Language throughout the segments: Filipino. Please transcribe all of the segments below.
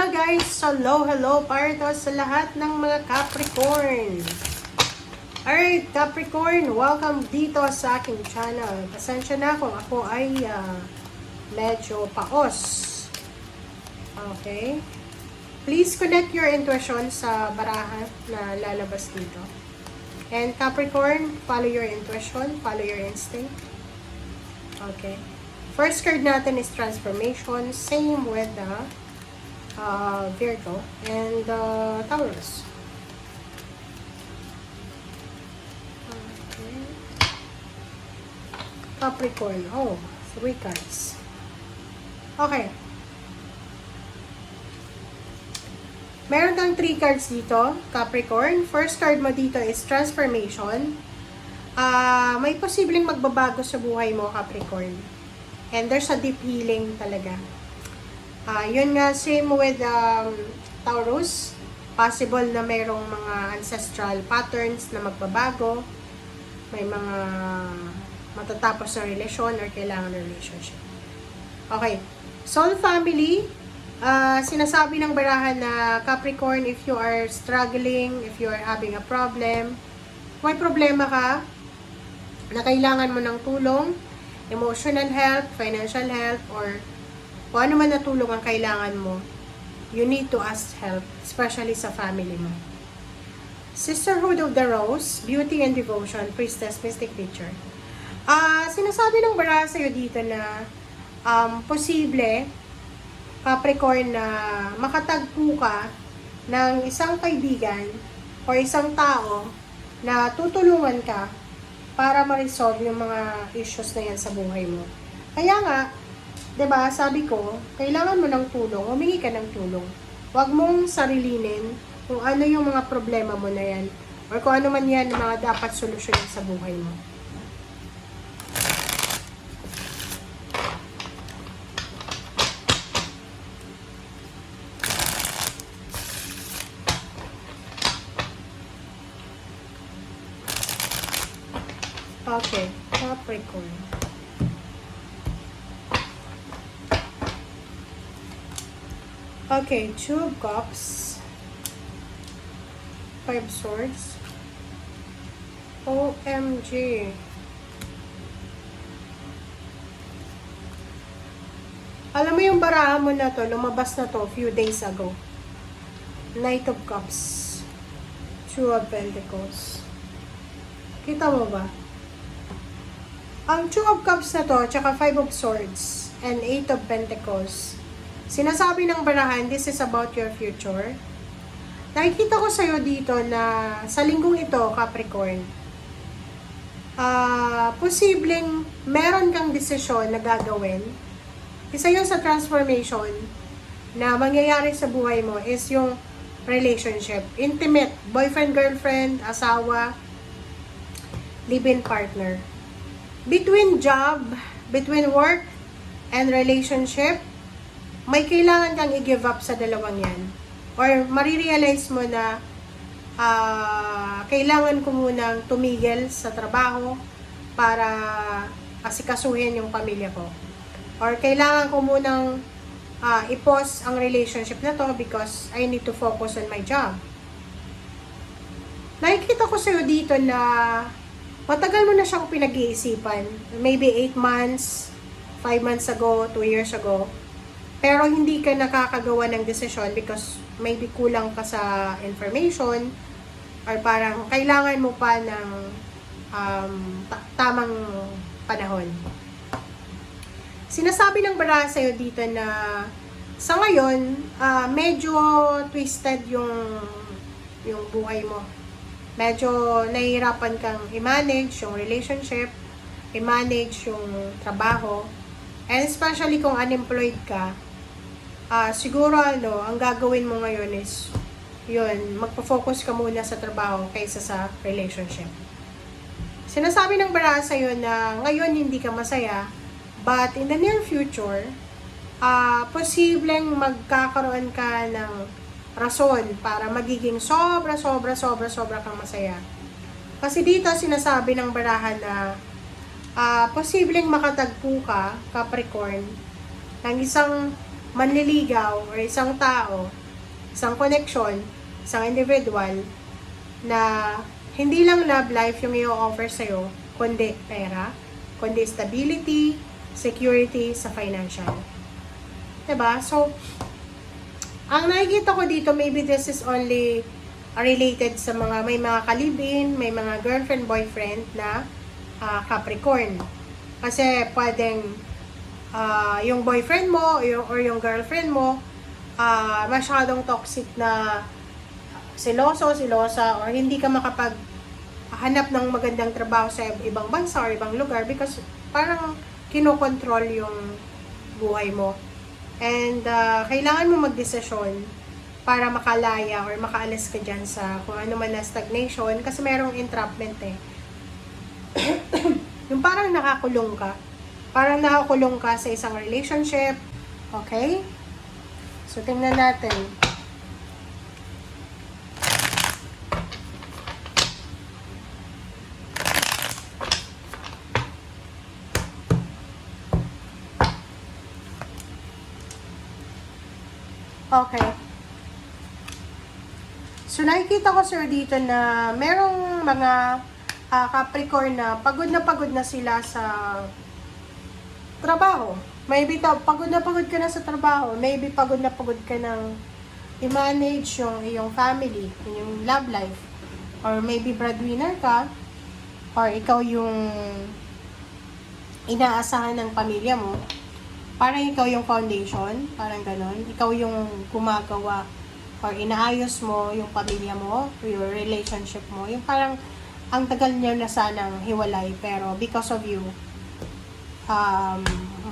Hello guys! Hello para to sa lahat ng mga Capricorn. Alright, Capricorn, welcome dito sa aking channel. Pasensya na kung ako ay medyo paos. Okay? Please connect your intuition sa baraha na lalabas dito. And Capricorn, follow your intuition, follow your instinct. Okay. First card natin is transformation. Same with the Virgo and Taurus. Okay. Capricorn. Oh, 3 cards. Okay. Meron kang 3 cards dito, Capricorn. First card mo dito is transformation. May posibleng magbabago sa buhay mo, Capricorn. And there's a deep healing talaga. Yun nga, same with Taurus. Possible na mayroong mga ancestral patterns na magbabago. May mga matatapos na relasyon or kailangan na relationship. Okay. Soul family. Sinasabi ng barahan na Capricorn, if you are struggling, if you are having a problem, may problema ka, na kailangan mo ng tulong, emotional help, financial help, or kung ano man na tulong ang kailangan mo, you need to ask help, especially sa family mo. Sisterhood of the Rose, Beauty and Devotion, Priestess, Mystic Teacher. Sinasabi ng baraha sa'yo dito na posible, Capricorn, na makatagpo ka ng isang kaibigan o isang tao na tutulungan ka para ma-resolve yung mga issues na yan sa buhay mo. Kaya nga, 'di ba, sabi ko, kailangan mo ng tulong, humingi ka ng tulong. Huwag mong sarilinin kung ano yung mga problema mo na yan or kung ano man yan yung mga dapat solusyonin sa buhay mo. Okay, Capricorn. Okay, 2 of Cups, 5 Swords. OMG. Alam mo yung baraha mo na to, lumabas na to few days ago. Knight of Cups, 2 of Pentacles. Kita mo ba? Ang 2 of Cups na to, tsaka 5 of Swords, and 8 of Pentacles, sinasabi ng barahan, this is about your future. Nakikita ko sa'yo dito na sa linggong ito, Capricorn, posibleng meron kang desisyon na gagawin. Isa yun sa transformation na mangyayari sa buhay mo is yung relationship. Intimate, boyfriend, girlfriend, asawa, live-in partner. Between job, between work, and relationship, may kailangan kang i-give up sa dalawang yan. Or marirealize mo na kailangan ko munang tumigil sa trabaho para asikasuhin yung pamilya ko. Or kailangan ko munang i-pause ang relationship na to because I need to focus on my job. Nakikita ko sa'yo dito na matagal mo na siyang pinag-iisipan. Maybe 8 months, 5 months ago, 2 years ago. Pero hindi ka nakakagawa ng desisyon because maybe kulang ka sa information or parang kailangan mo pa ng tamang panahon. Sinasabi ng baraha sa'yo dito na sa ngayon, medyo twisted yung buhay mo. Medyo nahihirapan kang i-manage yung relationship, i-manage yung trabaho, and especially kung unemployed ka, siguro ang gagawin mo ngayon is, yun, magpo-focus ka muna sa trabaho kaysa sa relationship. Sinasabi ng baraha sa'yo na ngayon hindi ka masaya, but in the near future, posibleng magkakaroon ka ng rason para magiging sobra kang masaya. Kasi dito sinasabi ng barahan na posibleng makatagpo ka, Capricorn, ng isang manliligaw or isang tao, isang connection, isang individual na hindi lang love life yung i-offer sa'yo, kundi pera, kundi stability, security sa financial. Diba? So, ang nakikita ko dito, maybe this is only related sa may mga kalibin, may mga girlfriend, boyfriend na Capricorn. Kasi pwedeng yung boyfriend mo or yung girlfriend mo masyadong toxic na silosa, or hindi ka makapaghanap ng magandang trabaho sa ibang bansa or ibang lugar because parang kinokontrol yung buhay mo. And kailangan mo magdesisyon para makalaya or makaalis ka dyan sa kung ano man na stagnation kasi merong entrapment eh. Yung parang nakakulong ka. Parang nakakulong ka sa isang relationship. Okay? So, tingnan natin. Okay. So, nakikita ko sir dito na merong mga Capricorn na pagod na sila sa trabaho. Maybe pagod ka na sa trabaho. Maybe pagod ka ng i-manage yung iyong family, yung love life. Or maybe breadwinner ka. Or ikaw yung inaasahan ng pamilya mo. Parang ikaw yung foundation, parang ganon. Ikaw yung gumagawa or inaayos mo yung pamilya mo, your relationship mo. Yung parang ang tagal niyo na sanang hiwalay, pero because of you,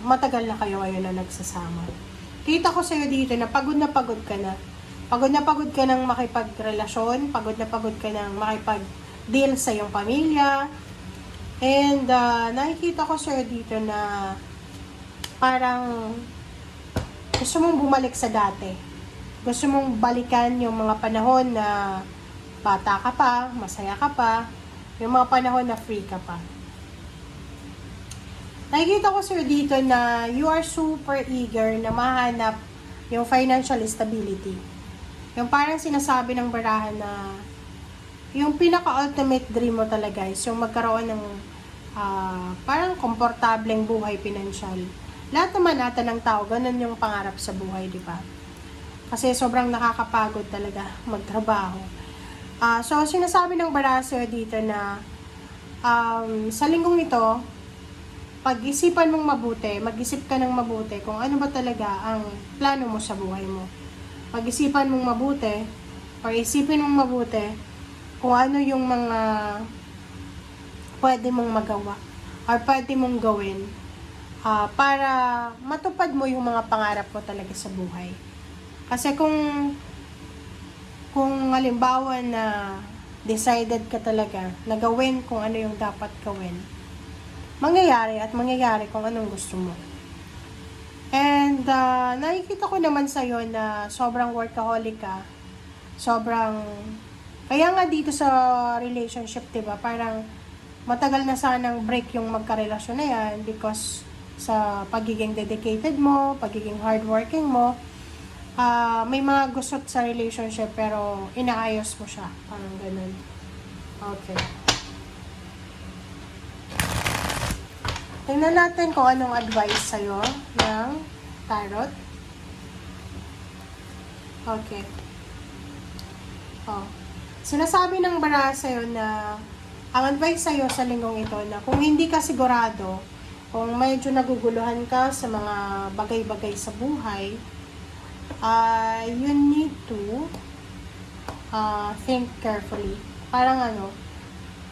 matagal na kayo ngayon na nagsasama. Kita ko sa'yo dito na pagod ka na. Pagod ka ng makipagrelasyon, pagod ka ng makipag-deal sa iyong pamilya. And nakikita ko sa'yo dito na parang gusto mong bumalik sa dati. Gusto mong balikan yung mga panahon na bata ka pa, masaya ka pa, yung mga panahon na free ka pa. Nakikita ko sir dito na you are super eager na mahanap yung financial stability. Yung parang sinasabi ng barahan na yung pinaka-ultimate dream mo talaga is yung magkaroon ng parang komportableng buhay pinansyal. Lahat naman ata ng tao, ganun yung pangarap sa buhay, di ba? Kasi sobrang nakakapagod talaga magtrabaho. So, sinasabi ng baraso dito na sa linggong ito, pag-isipan mong mabuti, mag-isip ka ng mabuti kung ano ba talaga ang plano mo sa buhay mo. Pag-isipan mong mabuti, or isipin mong mabuti kung ano yung mga pwede mong magawa or pwede mong gawin para matupad mo yung mga pangarap mo talaga sa buhay. Kasi kung halimbawa na decided ka talaga na gawin kung ano yung dapat gawin, mangyayari kung anong gusto mo. And nakikita ko naman sa'yo na sobrang workaholic ka. Kaya nga dito sa relationship, diba, parang matagal na sanang break yung magkarelasyon na yan because sa pagiging dedicated mo, pagiging hardworking mo, may mga gusot sa relationship pero inaayos mo siya. Parang ganun. Okay. Tingnan natin kung anong advice sa'yo ng tarot. Okay. Sinasabi ng baraha sa'yo na ang advice sa'yo sa linggong ito na kung hindi ka sigurado, kung medyo naguguluhan ka sa mga bagay-bagay sa buhay, you need to think carefully. Parang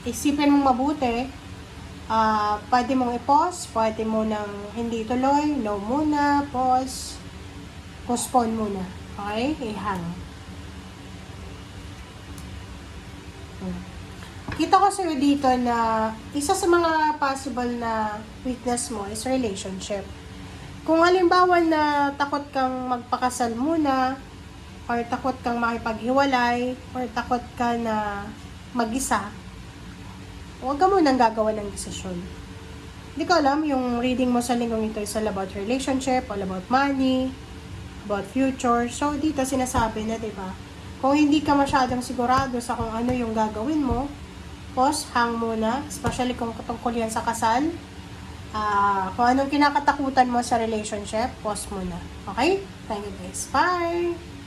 isipin mong mabuti, pwede mong i-pause, pwede mo nang hindi tuloy, no muna, pause, postpone muna. Okay? I-hang. Kita ko sa'yo dito na isa sa mga possible na weakness mo is relationship. Kung halimbawa na takot kang magpakasal muna, or takot kang makipaghiwalay, or takot ka na mag-isa, huwag ka munang gagawa ng desisyon. Hindi ko alam, yung reading mo sa linggong ito is all about relationship, all about money, about future. So, dito sinasabi na, di ba? Kung hindi ka masyadong sigurado sa kung ano yung gagawin mo, pause, hang muna, especially kung tungkol yan sa kasal. Kung anong kinakatakutan mo sa relationship, pause muna. Okay? Thank you guys. Bye!